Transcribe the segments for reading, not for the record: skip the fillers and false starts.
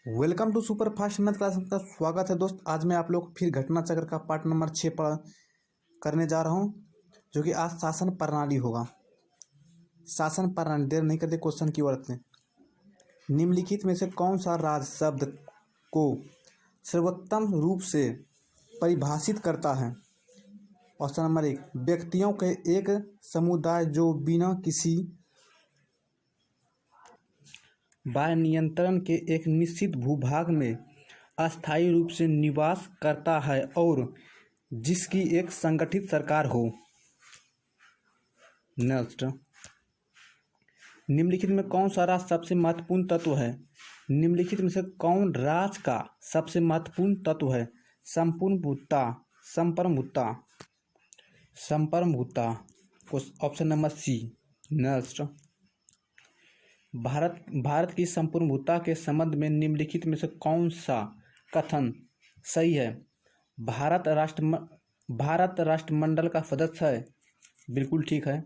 Welcome to super fast math class का स्वागत है दोस्त। आज मैं आप लोग को फिर घटना चक्र का पार्ट नंबर 6 पढ़ करने जा रहा हूं, जो कि आज शासन प्रणाली होगा। शासन प्रणाली, देर नहीं करते क्वेश्चन की ओर बढ़ते हैं। निम्नलिखित में से कौन सा राज शब्द को सर्वोत्तम रूप से परिभाषित करता है? ऑप्शन नंबर 1, व्यक्तियों के एक समुदाय जो बिना किसी बाह्य नियंत्रण के एक निश्चित भूभाग में अस्थायी रूप से निवास करता है और जिसकी एक संगठित सरकार हो। नेक्स्ट, निम्नलिखित में कौन सा राज सबसे महत्वपूर्ण तत्व है? निम्नलिखित में से कौन राज का सबसे महत्वपूर्ण तत्व है? संपूर्णभूतता, संप्रभुता, संप्रभुता। Option number C. Next, Bharat की संप्रभुता के संबंध में निम्नलिखित में से कौन सा कथन सही है? भारत राष्ट्रमंडल का सदस्य है, बिल्कुल ठीक है।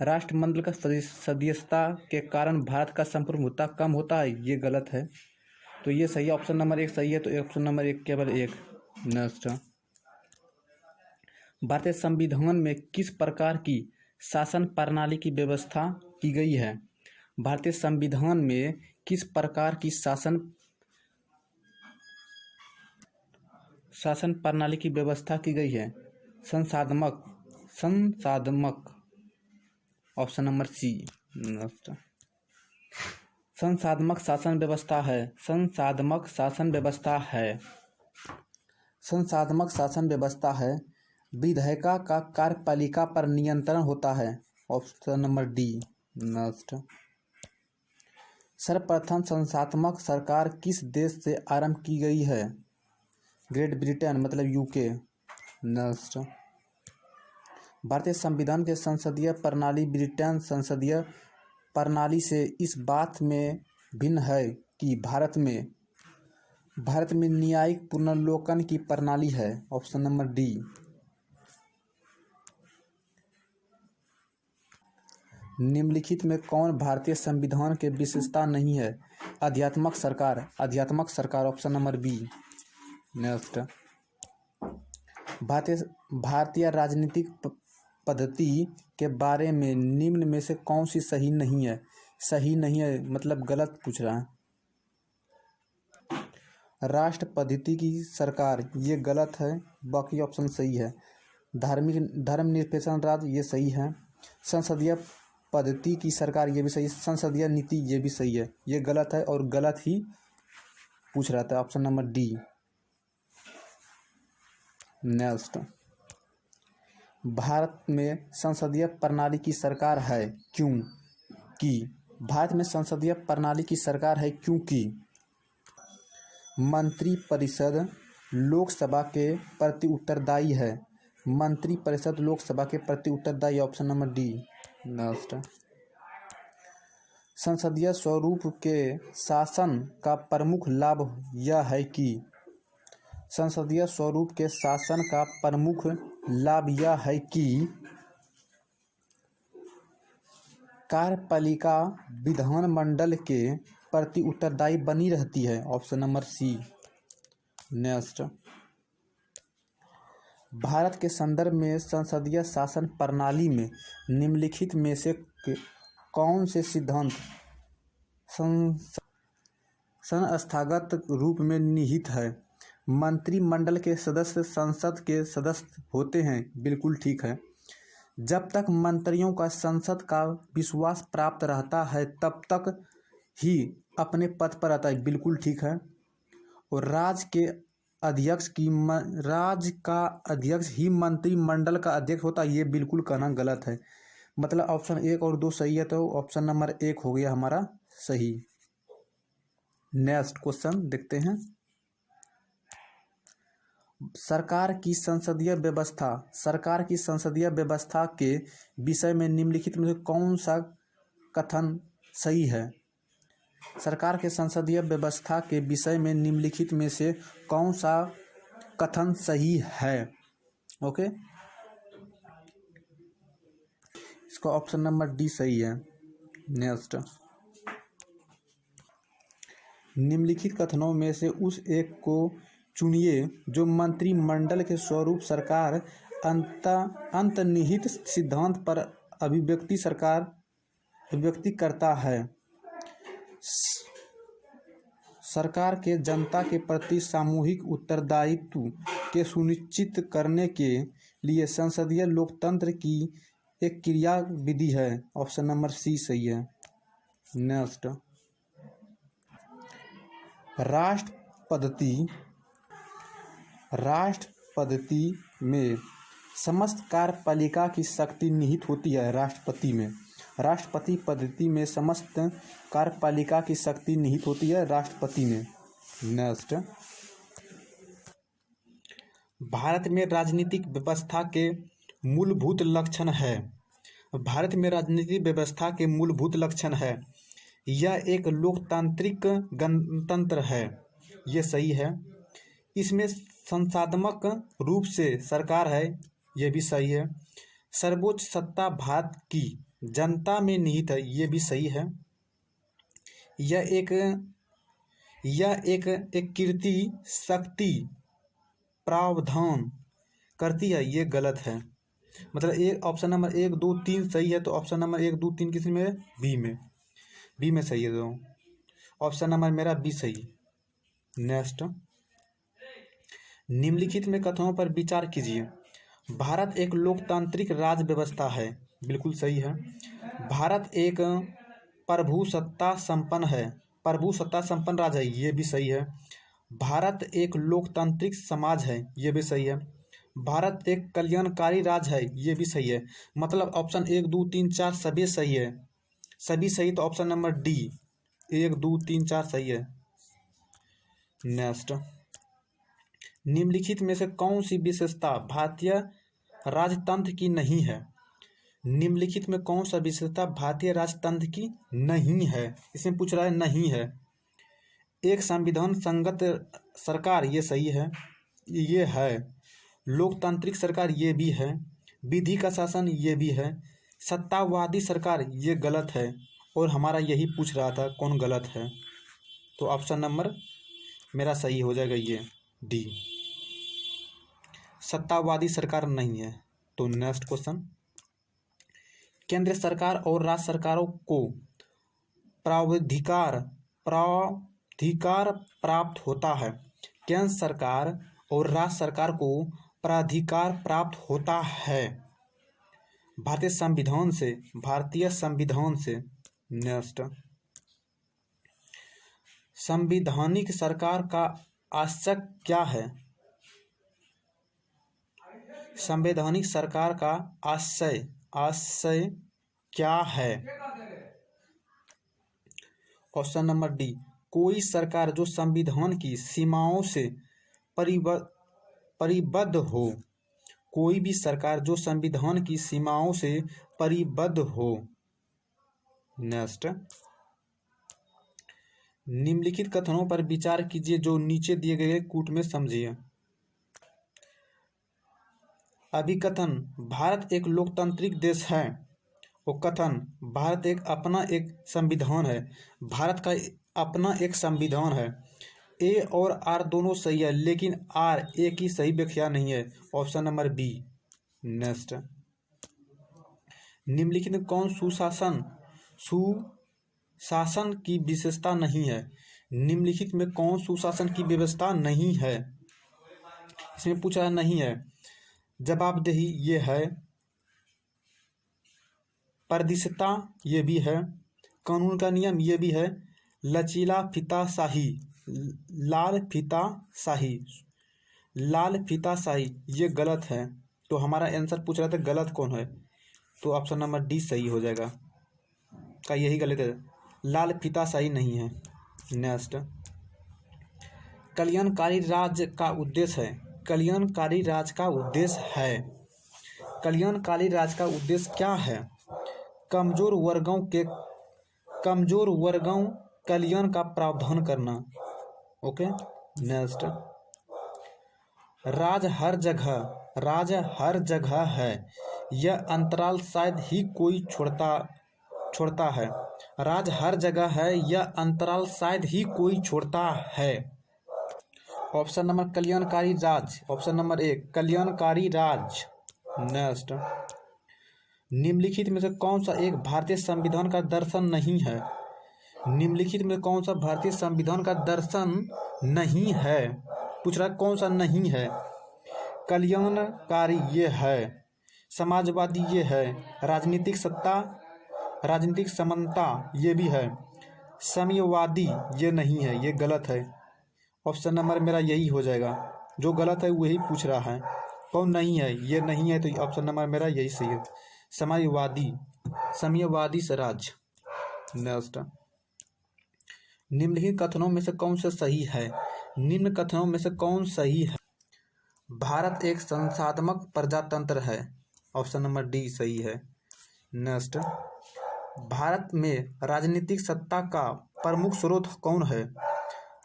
राष्ट्रमंडल का सदस्यता के कारण भारत का संप्रभुता कम होता है, ये गलत है। तो ये सही है, ऑप्शन नंबर 1 सही है। तो ऑप्शन नंबर 1 केवल 1। नेक्स्ट, भारतीय संविधान में किस प्रकार की शासन प्रणाली की व्यवस्था की गई है? भारतीय संविधान में किस प्रकार की शासन प्रणाली की व्यवस्था की गई है? संसाधनात्मक, ऑप्शन नंबर सी। संसाधनात्मक शासन व्यवस्था है, संसाधनात्मक शासन व्यवस्था है, संसाधनात्मक शासन व्यवस्था है। विधायिका का कार्यपालिका पर नियंत्रण होता है, ऑप्शन नंबर डी। नेक्स्ट, सर्वप्रथम संस्थात्मक सरकार किस देश से आरंभ की गई है? ग्रेट ब्रिटेन, मतलब यूके। नेक्स्ट, भारतीय संविधान के संसदीय प्रणाली ब्रिटेन संसदीय प्रणाली से इस बात में भिन्न है कि भारत में न्यायिक पुनर्विलोकन की प्रणाली है, ऑप्शन नंबर डी। निम्नलिखित में कौन भारतीय संविधान के विशेषता नहीं है? आध्यात्मक सरकार, ऑप्शन नंबर बी। नेक्स्ट, भारतीय राजनीतिक पद्धति के बारे में निम्न में से कौन सी सही नहीं है? सही नहीं है मतलब गलत पूछ रहा है। राष्ट्र पद्धति की सरकार, ये गलत है, बाकी ऑप्शन सही है। धर्मनिरपेक्ष राज्य, ये सही है। संसदीय पद्धति की सरकार, ये भी सही है। संसदीय नीति, ये भी सही है। ये गलत है और गलत ही पूछ रहा था, option number D. Next, Bharat में संसदीय प्रणाली की सरकार है क्योंकि भारत में संसदीय प्रणाली की सरकार है क्योंकि मंत्रिपरिषद लोकसभा के प्रति उत्तरदायी है। मंत्रिपरिषद लोकसभा के प्रति उत्तरदायी, ऑप्शन नंबर डी। नेक्स्ट, संसदीय स्वरूप के शासन का प्रमुख लाभ यह है कि संसदीय स्वरूप के शासन का प्रमुख लाभ यह है कि कार्यपालिका विधानमंडल के प्रति उत्तरदायी बनी रहती है, option number C. Next, Bharat के संदर्भ में संसदीय शासन प्रणाली में निम्नलिखित में से कौन से सिद्धांत संस्थागत रूप में निहित है? मंत्रिमंडल के सदस्य संसद के सदस्य होते हैं, बिल्कुल ठीक है। जब तक मंत्रियों का संसद का विश्वास प्राप्त रहता है तब तक ही अपने पद पर रहता है, बिल्कुल ठीक है। और राज्य का अध्यक्ष ही मंत्रिमंडल का अध्यक्ष होता है, ये बिल्कुल कहना गलत है। मतलब ऑप्शन 1 और 2 सही है, तो ऑप्शन नंबर 1 हो गया हमारा सही। नेक्स्ट क्वेश्चन देखते हैं। सरकार की संसदीय व्यवस्था के विषय में निम्नलिखित में से कौन सा कथन सही है? सरकार के संसदीय व्यवस्था के विषय में निम्नलिखित में से कौन सा कथन सही है? ओके, इसका ऑप्शन नंबर डी सही है। नेक्स्ट, निम्नलिखित कथनों में से उस एक को चुनिए जो मंत्रिमंडल के स्वरूप सरकार अंतर्निहित सिद्धांत पर अभिव्यक्ति करता है। सरकार के जनता के प्रति सामूहिक उत्तरदायित्व के सुनिश्चित करने के लिए संसदीय लोकतंत्र की एक क्रिया विधि है। ऑप्शन नंबर सी सही है। नेक्स्ट, राष्ट्रपति में समस्त कार्यपालिका की शक्ति निहित होती है। राष्ट्रपति पद्धति में समस्त कार्यपालिका की शक्ति निहित होती है राष्ट्रपति में। नेक्स्ट, भारत में राजनीतिक व्यवस्था के मूलभूत लक्षण है। भारत में राजनीतिक व्यवस्था के मूलभूत लक्षण है। यह एक लोकतांत्रिक गणतंत्र है। यह सही है। इसमें संसाधनात्मक रूप से सरकार है। यह भी सही है। सर्वोच्च सत्ता भारत की जनता में निहित है। यह भी सही है। यह एक कीर्ति शक्ति प्रावधान करती है। ये गलत है। मतलब एक ऑप्शन नंबर 1 2 3 सही है, तो ऑप्शन नंबर 1 2 3 किस में है? बी में सही है। तो ऑप्शन नंबर मेरा बी सही। नेक्स्ट, निम्नलिखित में कथनों पर विचार कीजिए। भारत एक लोकतांत्रिक राज व्यवस्था है। बिल्कुल सही है। भारत एक प्रभुसत्ता संपन्न राज्य है। ये भी सही है। भारत एक लोकतांत्रिक समाज है। ये भी सही है। भारत एक कल्याणकारी राज्य है। ये भी सही है। मतलब ऑप्शन 1 2 3 4 सभी सही है। सभी सही, तो ऑप्शन नंबर डी 1 2 3 4 सही है। नेक्स्ट, निम्नलिखित में से कौन सी विशेषता भारतीय राजतंत्र की नहीं है? निम्नलिखित में कौन सा विशेषता भारतीय राजतंत्र की नहीं है? इसमें पूछ रहा है नहीं है। एक संविधान संगत सरकार, ये सही है। ये है। लोकतांत्रिक सरकार, ये भी है। विधि का शासन, ये भी है। सत्तावादी सरकार, ये गलत है। और हमारा यही पूछ रहा था कौन गलत है, तो ऑप्शन नंबर मेरा सही हो जाएगा। ये डी, सत्तावादी सरकार नहीं है। तो नेक्स्ट क्वेश्चन, केंद्र सरकार और राज्य सरकारों को प्रावधानिक प्राप्त होता है। केंद्र सरकार और राज्य सरकार को प्राधिकार प्राप्त होता है भारतीय संविधान से। नेक्स्ट, संवैधानिक सरकार का आशय क्या है? संवैधानिक सरकार का आशय क्या है? ऑप्शन नंबर डी, कोई सरकार जो संविधान की सीमाओं से परिबद्ध हो। कोई भी सरकार जो संविधान की सीमाओं से परिबद्ध हो। नेक्स्ट, निम्नलिखित कथनों पर विचार कीजिए जो नीचे दिए गए कूट में समझिए। अभिकथन, भारत एक लोकतांत्रिक देश है। और कथन, भारत एक संविधान है। भारत का अपना एक संविधान है। ए और आर दोनों सही है, लेकिन आर ए की सही व्याख्या नहीं है। Option number B. नेक्स्ट, निम्नलिखित में कौन सुशासन की विशेषता नहीं है? निम्नलिखित में कौन सुशासन की व्यवस्था नहीं है? इसमें पूछा नहीं है। जवाबदेही, ये है। पारदर्शिता, ये भी है। कानून का नियम, ये भी है। लचीला फीताशाही, लाल फीताशाही, ये गलत है। तो हमारा आंसर पूछ रहा था गलत कौन है, तो ऑप्शन नंबर डी सही हो जाएगा। का यही गलत है, लाल फीताशाही नहीं है। नेक्स्ट, कल्याणकारी राज्य का उद्देश्य है। कल्याणकारी राज्य का उद्देश्य क्या है? कमजोर वर्गों कल्याण का प्रावधान करना। ओके। नेक्स्ट, राज हर जगह है। यह अंतराल शायद ही कोई छोड़ता छोड़ता है। राज हर जगह है, यह अंतराल शायद ही कोई छोड़ता है। ऑप्शन नंबर कल्याणकारी राज, ऑप्शन नंबर 1 कल्याणकारी राज। नेक्स्ट, निम्नलिखित में से कौन सा एक भारतीय संविधान का दर्शन नहीं है? निम्नलिखित में कौन सा भारतीय संविधान का दर्शन नहीं है? पूछ रहा है कौन सा नहीं है। कल्याणकारी ये है, समाजवादी ये है, राजनीतिक सत्ता राजनीतिक समानता ये भी है, साम्यवादी ये नहीं है, ये गलत है। ऑप्शन नंबर मेरा यही हो जाएगा, जो गलत है वही पूछ रहा है। कौन नहीं है? ये नहीं है, तो ऑप्शन नंबर मेरा यही सही है, साम्यवादी स्वराज। नेक्स्ट, निम्नलिखित कथनों में से कौन सा सही है? निम्न कथनों में से कौन सही है? भारत एक संसाधनात्मक प्रजातंत्र है, ऑप्शन नंबर डी सही है। नेक्स्ट, भारत में राजनीतिक सत्ता का प्रमुख स्रोत कौन है?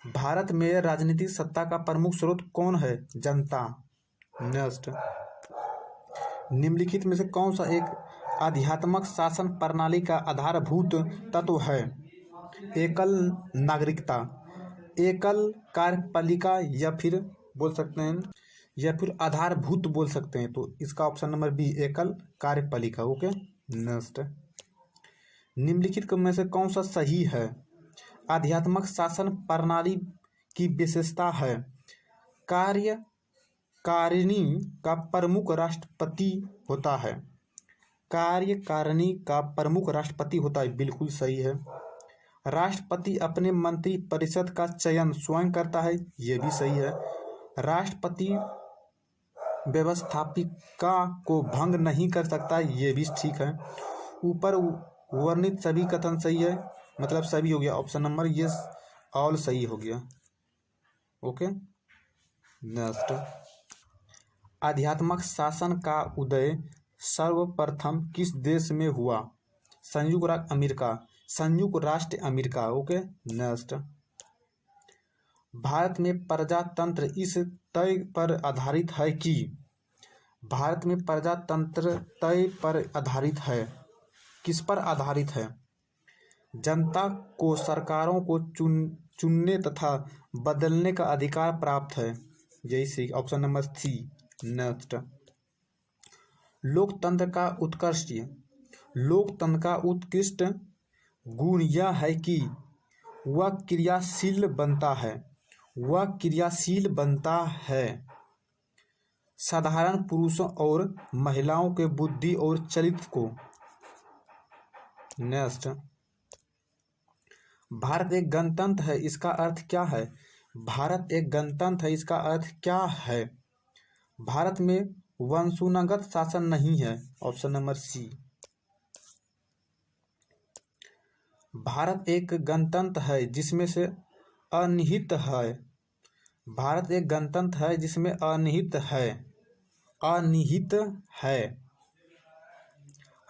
भारत में राजनीतिक सत्ता का प्रमुख स्रोत कौन है? जनता। नेक्स्ट, निम्नलिखित में से कौन सा एक आध्यात्मिक शासन प्रणाली का आधारभूत तत्व है? एकल नागरिकता, एकल कार्यपालिका, या फिर बोल सकते हैं या फिर आधारभूत बोल सकते हैं, तो इसका ऑप्शन नंबर बी एकल कार्यपालिका। ओके। नेक्स्ट, निम्नलिखित में से कौन सा सही है? आध्यात्मिक शासन प्रणाली की विशेषता है कार्यकारिणी का प्रमुख राष्ट्रपति होता है। कार्यकारिणी का प्रमुख राष्ट्रपति होता है, बिल्कुल सही है। राष्ट्रपति अपने मंत्री परिषद का चयन स्वयं करता है, ये भी सही है। राष्ट्रपति व्यवस्थापिका को भंग नहीं कर सकता, ये भी ठीक है। ऊपर वर्णित सभी कथन सही है, मतलब सभी हो गया, ऑप्शन नंबर ये ऑल सही हो गया। ओके। नेक्स्ट, आध्यात्मिक शासन का उदय सर्वप्रथम किस देश में हुआ? संयुक्त राष्ट्र अमेरिका। ओके। नेक्स्ट, भारत में प्रजातंत्र इस तय पर आधारित है कि भारत में प्रजातंत्र तय पर आधारित है, किस पर आधारित है? जनता को सरकारों को चुनने तथा बदलने का अधिकार प्राप्त है, यही सही, ऑप्शन नंबर सी। नेक्स्ट, लोकतंत्र का उत्कृष्ट गुण यह है कि वह क्रियाशील बनता है। साधारण पुरुषों और महिलाओं के बुद्धि और चरित्र को। नेक्स्ट, भारत एक गणतंत्र है, इसका अर्थ क्या है? भारत एक गणतंत्र है, इसका अर्थ क्या है? भारत में वंशानुगत शासन नहीं है, ऑप्शन नंबर सी। भारत एक गणतंत्र है जिसमें से अनिहित है। भारत एक गणतंत्र है जिसमें अनिहित है।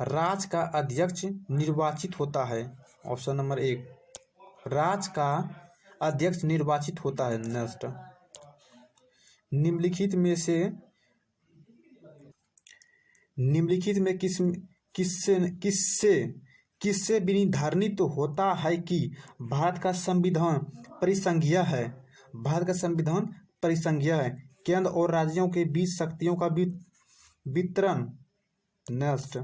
राज्य का अध्यक्ष निर्वाचित होता है, ऑप्शन नंबर 1 राज्य का अध्यक्ष निर्वाचित होता है। नेक्स्ट, निम्नलिखित में किससे विनिर्धारित होता है कि भारत का संविधान परिसंघीय है? भारत का संविधान परिसंघीय है। केंद्र और राज्यों के बीच शक्तियों का वितरण। नेक्स्ट,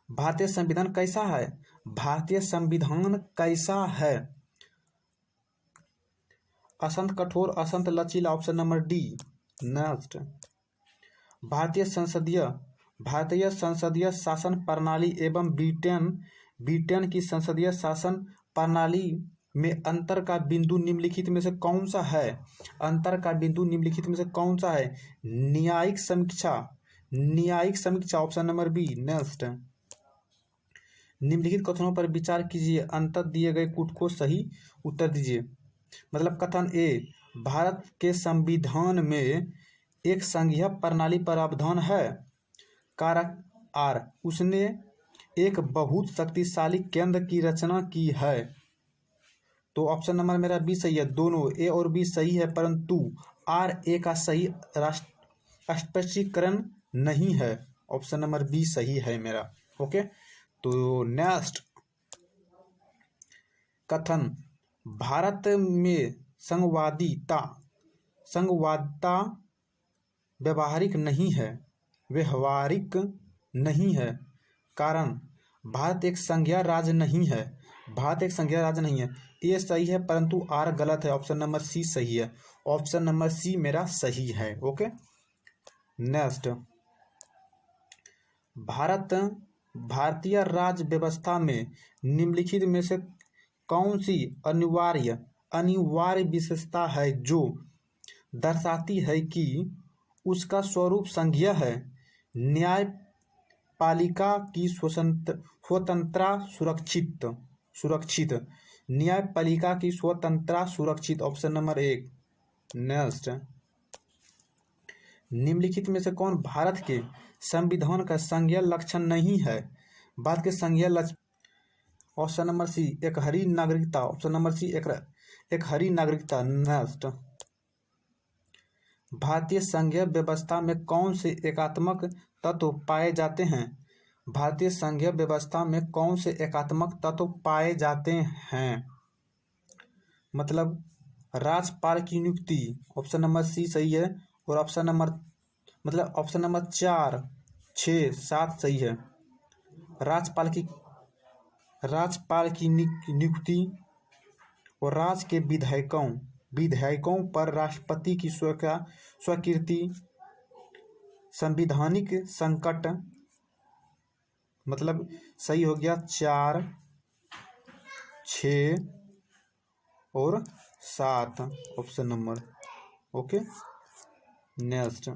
भारतीय संविधान कैसा है? भारतीय संविधान कैसा है? असंत कठोर, असंत लचीला, ऑप्शन नंबर डी। नेक्स्ट, भारतीय संसदीय शासन प्रणाली एवं ब्रिटेन की संसदीय शासन प्रणाली में अंतर का बिंदु निम्नलिखित में से कौन सा है? अंतर का बिंदु निम्नलिखित में से कौन सा है? न्यायिक समीक्षा, ऑप्शन नंबर बी। नेक्स्ट, निम्नलिखित कथनों पर विचार कीजिए, अंतर दिए गए कुछ को सही उत्तर दीजिए। मतलब कथन ए, भारत के संविधान में एक संघीय प्रणाली प्रावधान है। कारक आर, उसने एक बहुत शक्तिशाली केंद्र की रचना की है। तो ऑप्शन नंबर मेरा बी सही है, दोनों ए और बी सही है, परंतु आर ए का सही स्पष्टीकरण नहीं है। ऑप्शन नंबर बी सही है मेरा। ओके, तो नेक्स्ट कथन, भारत में संवादिता व्यवहारिक नहीं है, व्यवहारिक नहीं है। कारण, भारत एक संघीय राज्य नहीं है, भारत एक संघीय राज्य नहीं है। ये सही है परंतु आर गलत है, ऑप्शन नंबर सी सही है, ऑप्शन नंबर सी मेरा सही है। ओके, नेक्स्ट, भारतीय राज्य व्यवस्था में निम्नलिखित में से कौन सी अनिवार्य विशेषता है जो दर्शाती है कि उसका स्वरूप संघीय है? न्यायपालिका की स्वतंत्रता सुरक्षित, न्यायपालिका की स्वतंत्रता सुरक्षित, ऑप्शन नंबर 1। नेक्स्ट, निम्नलिखित में से कौन भारत के संविधान का संघीय लक्षण नहीं है? भारत के संघीय लक्षण, ऑप्शन नंबर सी एक हरी नागरिकता, ऑप्शन नंबर सी एक हरी नागरिकता। नेक्स्ट, भारतीय संघीय व्यवस्था में कौन से एकात्मक तत्व पाए जाते हैं? भारतीय संघीय व्यवस्था में कौन से एकात्मक तत्व पाए जाते हैं? मतलब राज्यपाल की नियुक्ति, ऑप्शन नंबर सी सही है, और ऑप्शन नंबर 4, 6, 7 सही है। राज्यपाल की नियुक्ति और राज्य के विधायकों पर राष्ट्रपति की स्वीकृति, संवैधानिक संकट, मतलब सही हो गया 4, 6 और 7 ऑप्शन नंबर। ओके, नेक्स्ट,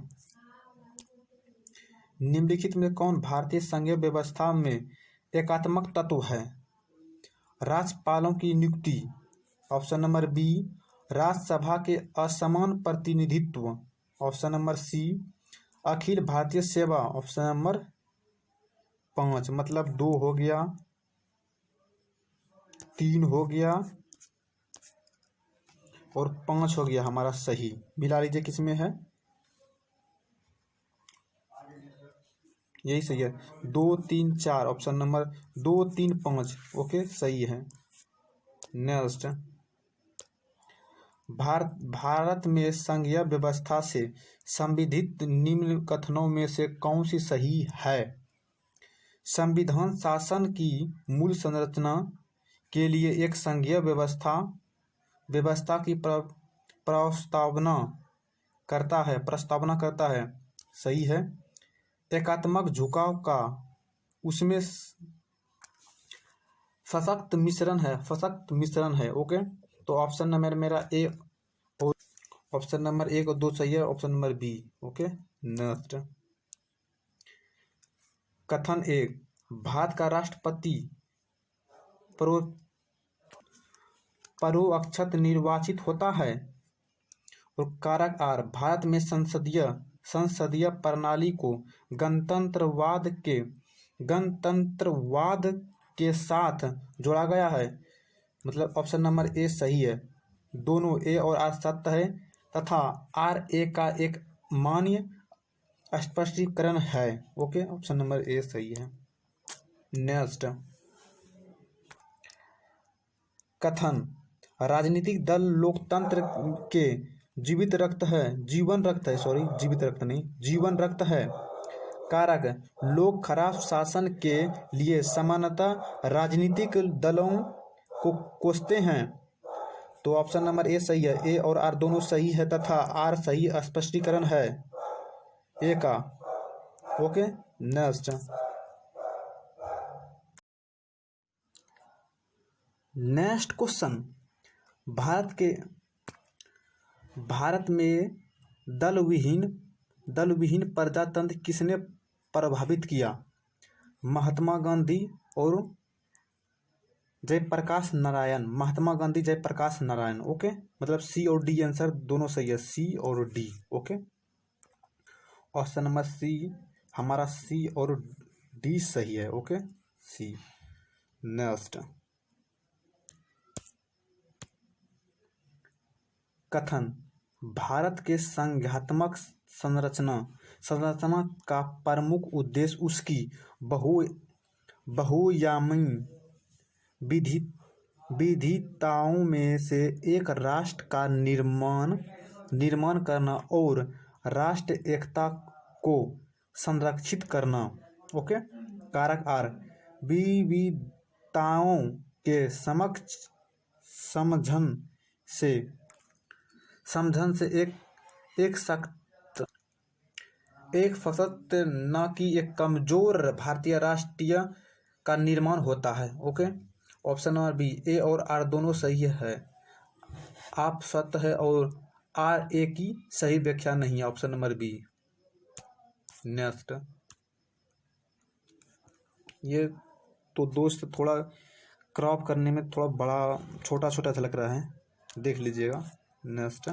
निम्नलिखित में कौन भारतीय संघीय व्यवस्था में एकात्मक तत्व है? राज्यपालों की नियुक्ति, ऑप्शन नंबर बी, राज्यसभा के असमान प्रतिनिधित्व, ऑप्शन नंबर सी, अखिल भारतीय सेवा, ऑप्शन नंबर 5, मतलब 2 हो गया, 3 हो गया और 5 हो गया हमारा सही। मिला लीजिए किसमें है, यही सही है, 2, 3, 4, ऑप्शन नंबर 2, 3, 5। ओके, सही है। नेक्स्ट, भारत में संघीय व्यवस्था से संबंधित निम्न कथनों में से कौन सी सही है? संविधान शासन की मूल संरचना के लिए एक संघीय व्यवस्था की प्रस्तावना करता है, सही है। एकात्मक झुकाव का उसमें सशक्त मिश्रण है। ओके, तो ऑप्शन नंबर मेरा ए और ऑप्शन नंबर 1 और 2 सही है, option number B. Okay, next, कथन 1, भारत का राष्ट्रपति परोक्षत निर्वाचित होता है। और कारक आर, भारत में संसदीय प्रणाली को गणतंत्रवाद के साथ जोड़ा गया है, मतलब ऑप्शन नंबर ए सही है, दोनों ए और आर सत्य है, तथा आर ए का एक मान्य स्पष्टीकरण है। ओके, ऑप्शन नंबर ए सही है। नेक्स्ट, कथन, राजनीतिक दल लोकतंत्र के जीवन रखता है। कारक, लोग खराब शासन के लिए सामान्यतः राजनीतिक दलों को कोसते हैं, तो ऑप्शन नंबर ए सही है, ए और आर दोनों सही है, तथा आर सही स्पष्टीकरण है ए का। ओके, नेक्स्ट क्वेश्चन, भारत में दल विहीन प्रजातंत्र किसने प्रभावित किया? महात्मा गांधी और जयप्रकाश नारायण। ओके, मतलब सी और डी आंसर दोनों सही है, सी और D. Okay, option number C हमारा सी और डी सही है। ओके, सी। नेक्स्ट, कथन, भारत के संघात्मक संरचना का प्रमुख उद्देश्य उसकी बहुआयामी विविधताओं में से एक राष्ट्र का निर्माण करना और राष्ट्र एकता को संरक्षित करना। ओके, कारक आर विविधताओं के समक्ष समझन से एक सशक्त न कि एक कमजोर भारतीय राष्ट्रीय का निर्माण होता है। ओके, ऑप्शन नंबर बी, ए और आर दोनों सही है। आप सत्य है और आर ए की सही व्याख्या नहीं है। Option number B. नेक्स्ट, ये तो दोस्त थोड़ा क्रॉप करने में थोड़ा बड़ा छोटा छोटा झलक रहा है, देख लीजिएगा। नेक्स्ट,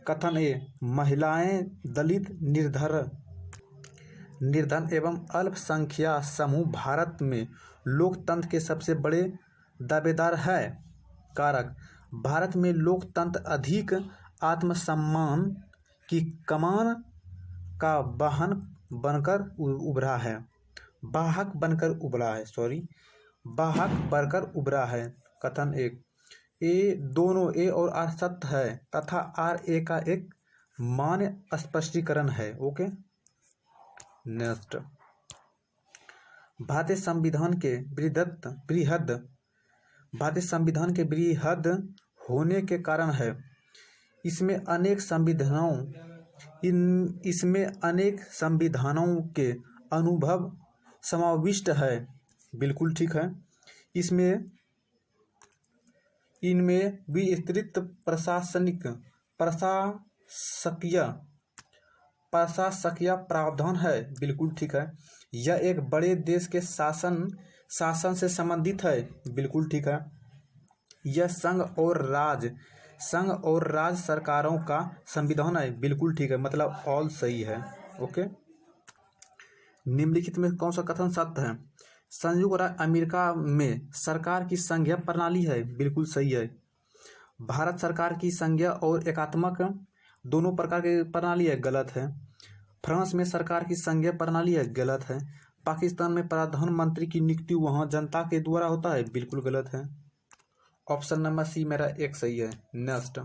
कथन ए, महिलाएं दलित निर्धन एवं अल्पसंख्यक समूह भारत में लोकतंत्र के सबसे बड़े दावेदार है। कारक, भारत में लोकतंत्र अधिक आत्मसम्मान की कमान का वाहक बनकर उभरा है। कथन एक, दोनों ए और आर सत्य है तथा आर ए का एक मान्य स्पष्टीकरण है। ओके, नेक्स्ट, भारतीय संविधान के बृहद होने के कारण है। इसमें अनेक संविधानों के अनुभव समाविष्ट है। बिल्कुल ठीक है। इनमें विस्तृत प्रशासकीय प्रावधान है। बिल्कुल ठीक है। यह एक बड़े देश के शासन से संबंधित है। बिल्कुल ठीक है। यह संघ और राज्य सरकारों का संविधान है। बिल्कुल ठीक है, मतलब ऑल सही है। ओके, निम्नलिखित में कौन सा कथन सत्य है? संयुक्त राज्य अमेरिका में सरकार की संघीय प्रणाली है। बिल्कुल सही है। भारत सरकार की संघीय और एकात्मक दोनों प्रकार की प्रणाली है। गलत है। फ्रांस में सरकार की संघीय प्रणाली है। गलत है। पाकिस्तान में प्रधानमंत्री की नियुक्ति वहां जनता के द्वारा होता है। बिल्कुल गलत है। ऑप्शन नंबर सी मेरा एक सही है। नेक्स्ट,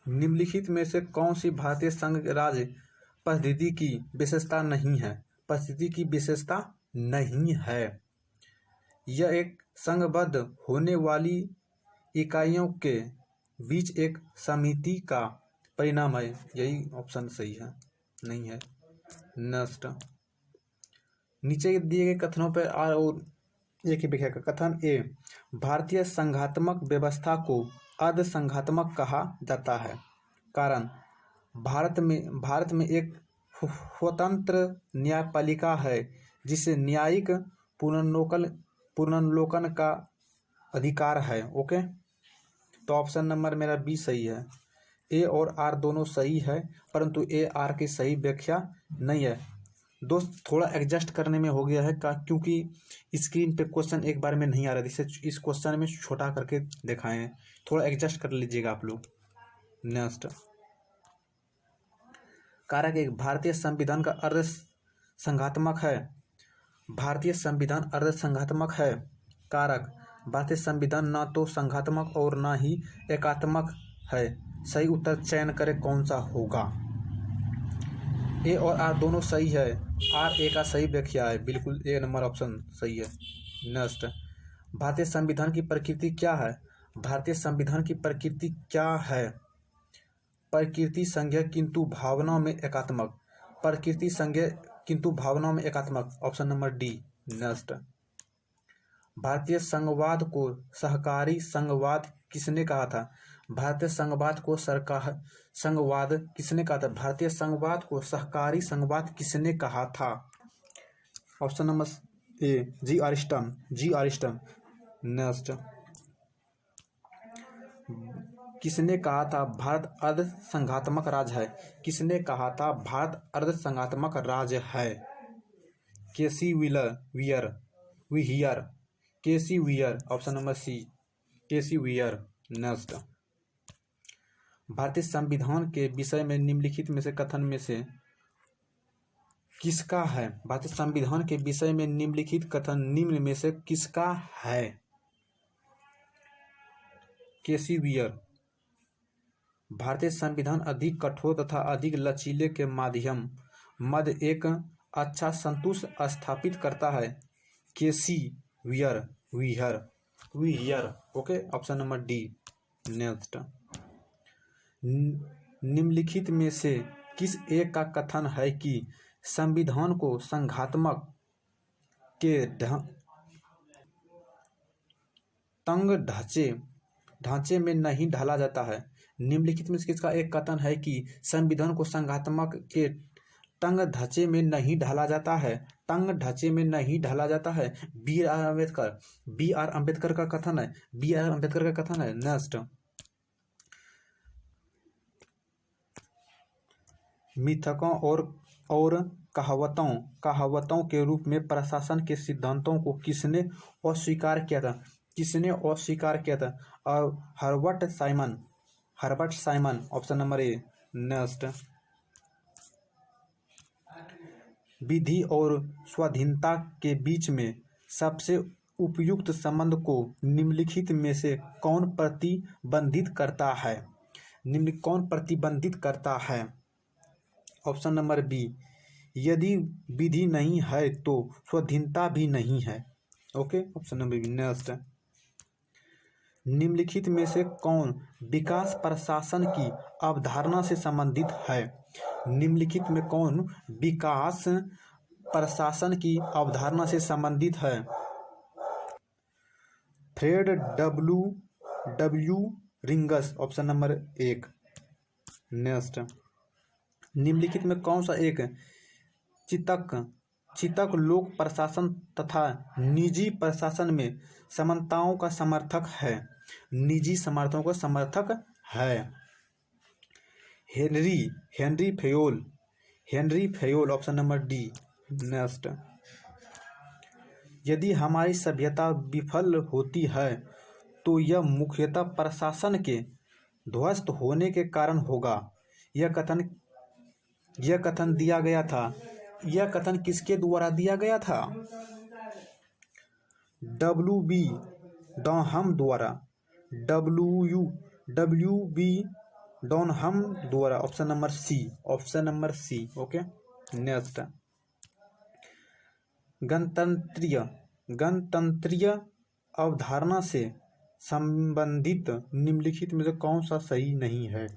निम्नलिखित में से कौन सी भारतीय संघ राज्य परिस्थिति की विशेषता नहीं है? परिस्थिति की विशेषता नहीं है। यह एक संघबद्ध होने वाली इकाइयों के बीच एक समिति का परिणाम है। यही ऑप्शन सही है, नहीं है। नेक्स्ट, नीचे दिए गए कथनों पर और एक ही व्याख्या का। कथन ए, भारतीय संघात्मक व्यवस्था को अर्ध संघात्मक कहा जाता है। कारण, भारत में एक स्वतंत्र न्यायपालिका है जिसे न्यायिक पुनर्लोकन का अधिकार है। ओके, तो ऑप्शन नंबर मेरा बी सही है। ए और आर दोनों सही है, परंतु ए आर की सही व्याख्या नहीं है। दोस्त थोड़ा एडजस्ट करने में हो गया है क्योंकि स्क्रीन पे क्वेश्चन एक बार में नहीं आ रहा है। जिससे इस क्वेश्चन में छोटा करके दिखाए हैं, थोड़ा एडजस्ट कर लीजिएगा आप लोग। नेक्स्ट, कारक एक, भारतीय संविधान का अर्ध संघात्मक है। भारतीय संविधान अर्ध संघात्मक है। कारक, भारतीय संविधान न तो संघात्मक और न ही एकात्मक है। सही उत्तर चयन करें कौन सा होगा? ए और आर दोनों सही है। आर ए का सही व्याख्या है। बिल्कुल ए नंबर ऑप्शन सही है। नेक्स्ट, भारतीय संविधान की प्रकृति क्या है? भारतीय संविधान की प्रकृति क्या है? प्रकृति संघीय किंतु भावना में एकात्मक। प्रकृति संघीय किंतु भावना में एकात्मक। Option number D. नेक्स्ट, भारतीय संघवाद को सहकारी संघवाद किसने कहा था? भारतीय संघवाद को संघवाद किसने कहा था? भारतीय संघवाद को सहकारी संघवाद किसने कहा था? ऑप्शन नंबर ए, जी आरिस्टन। नेक्स्ट, किसने कहा था भारत अर्ध संघात्मक राज्य है? किसने कहा था भारत अर्ध संघात्मक राज्य है? K C wear. ऑप्शन नंबर सी, केसी वियर। नेक्स्ट, भारतीय संविधान के विषय में निम्नलिखित में से कथन में से किसका है? भारतीय संविधान के विषय में निम्नलिखित कथन निम्न में से किसका है? K C wear. भारतीय संविधान अधिक कठोर तथा अधिक लचीले के माध्यम मध्य एक अच्छा संतुष्ट स्थापित करता है। K C Wheare. Wheare. Okay, option number D. Next, निम्नलिखित में से किस एक का कथन है कि संविधान को संघात्मक के तंग ढांचे में नहीं ढाला जाता है? निम्नलिखित में से किसका एक कथन है कि संविधान को संघात्मक के तंग ढांचे में नहीं ढाला जाता है? तंग ढांचे में नहीं ढाला जाता है। बी आर अम्बेडकर का कथन है। बी आर अम्बेडकर का कथन है। नेक्स्ट, मिथकों और कहावतों के रूप में प्रशासन के सिद्धांतों को किसने अस्वीकार किया था? किसने अस्वीकार किया था? Herbert Simon. Option number A. Next, विधि और स्वाधीनता के बीच में सबसे उपयुक्त संबंध को निम्नलिखित में से कौन प्रतिबंधित करता है? कौन प्रतिबंधित करता है? ऑप्शन नंबर बी, यदि विधि नहीं है तो स्वाधीनता भी नहीं है। Okay, option number B. Next, निम्नलिखित में से कौन विकास प्रशासन की अवधारणा से संबंधित है? निम्नलिखित में कौन विकास प्रशासन की अवधारणा से संबंधित है? Fred W Riggs. Option number एक। नेक्स्ट, निम्नलिखित में कौन सा एक चितक लोक प्रशासन तथा निजी प्रशासन में समानताओं का समर्थक है? निजी समर्थकों का समर्थक है। Henry Fayol. Option number D. Next, यदि हमारी सभ्यता विफल होती है तो यह मुख्यतः प्रशासन के ध्वस्त होने के कारण होगा। यह कथन दिया गया था। यह कथन किसके द्वारा दिया गया था? W.B. डॉनहम द्वारा। W.B. डॉनहम द्वारा। Option number C. Okay. Next, गणतंत्रीय अवधारणा से संबंधित निम्नलिखित में से कौन सा सही नहीं है?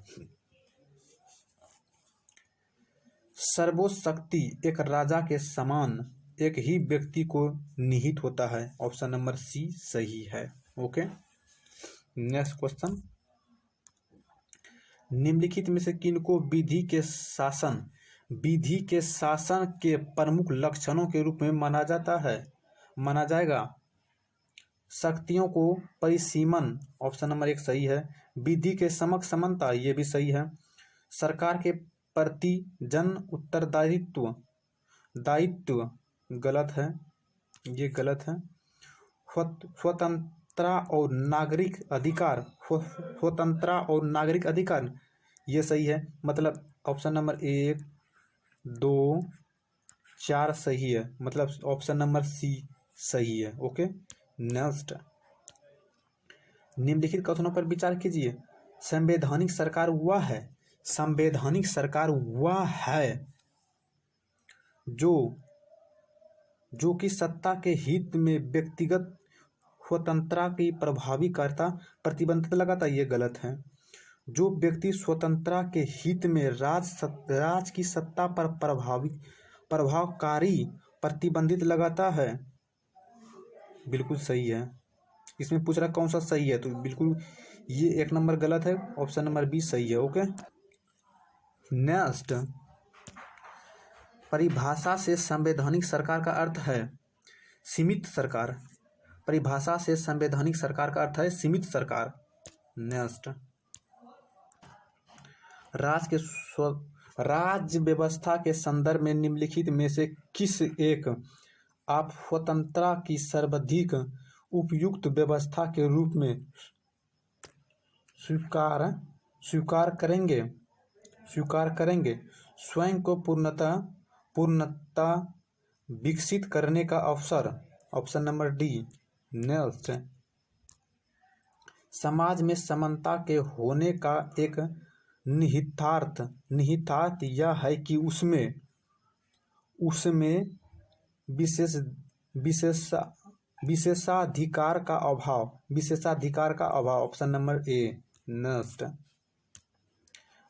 सर्वोच्च शक्ति एक राजा के समान एक ही व्यक्ति को निहित होता है। ऑप्शन नंबर सी सही है। ओके। नेक्स्ट क्वेश्चन, निम्नलिखित में से किनको विधि के शासन के प्रमुख लक्षणों के रूप में माना जाएगा? शक्तियों को परिसीमन। ऑप्शन नंबर एक सही है। विधि के समक्ष समानता, ये भी सही है। सरकार के प्रति जन उत्तरदायित्व गलत है, ये गलत है। स्वतंत्रता और नागरिक अधिकार, ये सही है। मतलब ऑप्शन नंबर 1, 2, 4 सही है। मतलब ऑप्शन नंबर सी सही है। ओके। नेक्स्ट, निम्नलिखित कथनों पर विचार कीजिए। संवैधानिक सरकार वह है जो कि सत्ता के हित में व्यक्तिगत स्वतंत्रता की प्रभावी करता प्रतिबंध लगाता, ये गलत है। जो व्यक्ति स्वतंत्रता के हित में राज की सत्ता पर प्रभावकारी प्रतिबंधित लगाता है, बिल्कुल सही है। इसमें पूछ रहा कौन सा सही है, तो बिल्कुल ये 1 नंबर गलत है। ऑप्शन नंबर बी सही है। ओके। नेक्स्ट, परिभाषा से संवैधानिक सरकार का अर्थ है सीमित सरकार। परिभाषा से संवैधानिक सरकार का अर्थ है सीमित सरकार। नेक्स्ट, राज्य व्यवस्था के संदर्भ में निम्नलिखित में से किस एक आप स्वतंत्रता की सर्वाधिक उपयुक्त व्यवस्था के रूप में स्वीकार करेंगे? स्वयं को पूर्णता विकसित करने का अवसर। Option number D. नेक्स्ट, समाज में समानता के होने का एक निहितार्थ यह है कि उसमें विशेषाधिकार का अभाव। Option number A. Next,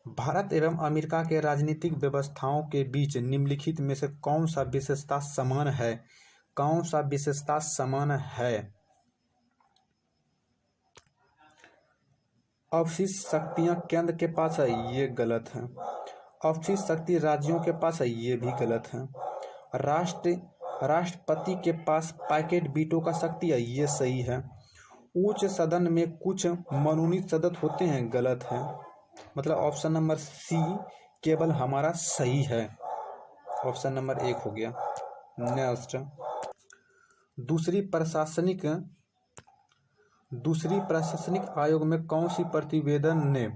Bharat एवं अमेरिका के राजनीतिक व्यवस्थाओं के बीच निम्नलिखित में से कौन सा विशेषता समान है? अवशिष्ट शक्तियां केंद्र के पास है, ये गलत है। अवशिष्ट शक्ति राज्यों के पास है, ये भी गलत है। राष्ट्रपति के पास पैकेट वीटो का शक्ति है, ये सही है। उच्च सदन में कुछ मनोनीत सदस्य होते हैं, गलत है। मतलब ऑप्शन नंबर सी केवल हमारा सही है। ऑप्शन नंबर 1 हो गया। नेक्स्ट, दूसरी प्रशासनिक आयोग में कौन सी प्रतिवेदन ने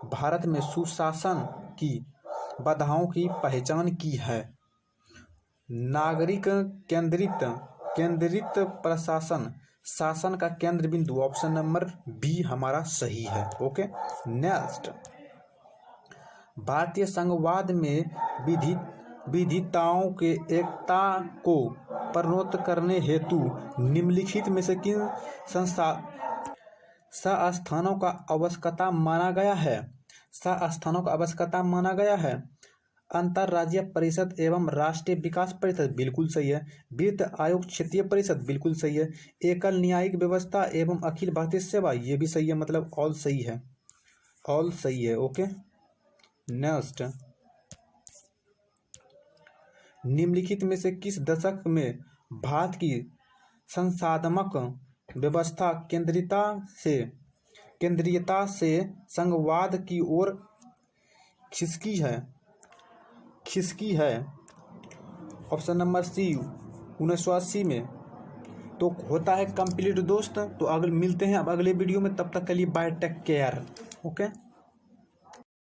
भारत में सुशासन की बाधाओं की पहचान की है? नागरिक केंद्रित प्रशासन, शासन का केंद्र बिंदु। ऑप्शन नंबर बी हमारा सही है। ओके। नेक्स्ट, भारतीय संघवाद में विविधताओं के एकता को प्रोन्नत करने हेतु निम्नलिखित में से किन संस्थानों का आवश्यकता माना गया है? अंतर्राज्यीय परिषद एवं राष्ट्रीय विकास परिषद, बिल्कुल सही है। वित्त आयोग क्षेत्रीय परिषद, बिल्कुल सही है। एकल न्यायिक व्यवस्था एवं अखिल भारतीय सेवा, ये भी सही है। मतलब ऑल सही है। ओके। नेक्स्ट, निम्नलिखित में से किस दशक में भारत की संसाधनात्मक व्यवस्था केंद्रीयता से संघवाद की ओर खिसकी है? ऑप्शन नंबर सी 1980 में। तो होता है कंप्लीट दोस्त। तो मिलते हैं अब अगले वीडियो में, तब तक के लिए बाय, टेक केयर। ओके।